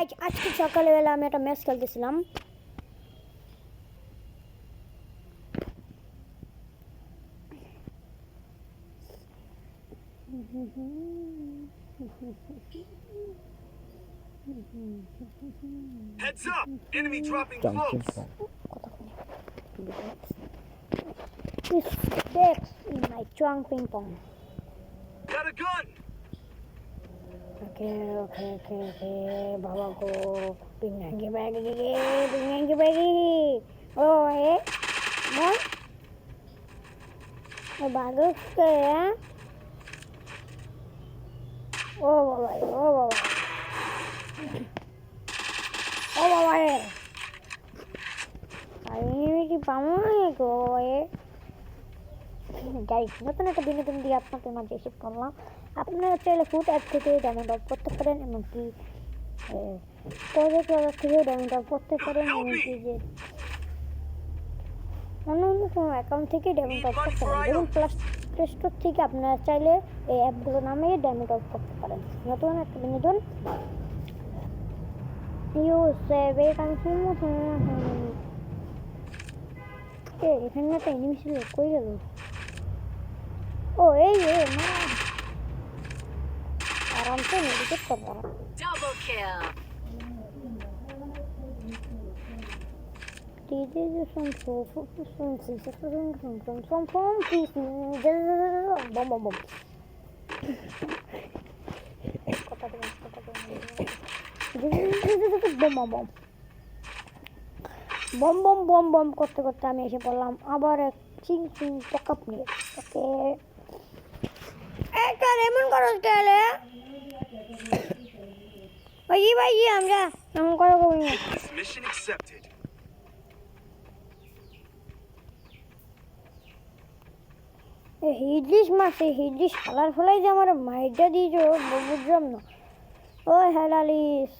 আজকে সকালবেলা আমি একটা match খেলতেছিলাম। Heads up! Enemy dropping close. This Dex in my trunk ping pong. Got a gun. Okay. Baba go. Pingangi baggy. Oh, hey. What? A bag of care. Oh, Baba. আমি কি পাবো go guys নতুন একটা বিনোদন দিয়ে আপনাদের মাঝে এসে করলাম। আপনারা চাইলে ফুট অ্যাপ থেকে ডায়মন্ড অফ করতে পারেন, এমনকি প্রজেক্ট থেকে ডায়মন্ড অফ করতে পারেন, এমনকি যে অন্য কোনো অ্যাকাউন্ট থেকে ডায়মন্ড অফ করতে পারেন। যেমন প্লে স্টোর থেকে আপনারা চাইলে এই অ্যাপগুলো নামে ডায়মন্ড অফ করতে পারেন। নতুন একটা বিনোদন এখানে একটা এনিমি ছিল, কই গেল? ও এই না আরামসে মেডিকেট করবো। Double kill. বম করতে করতে আমি এসে পড়লাম আবার এক চিং পকাপ নিয়ে। ওকে এটা এমন করো গেলে ভাই আমরা এমন করো Mission accepted. হিডলিশ মারছে, হিডলিশ হালার ফলাই যে আমার মাইটা দিয়েছ বুঝলাম না। ও হেলালিস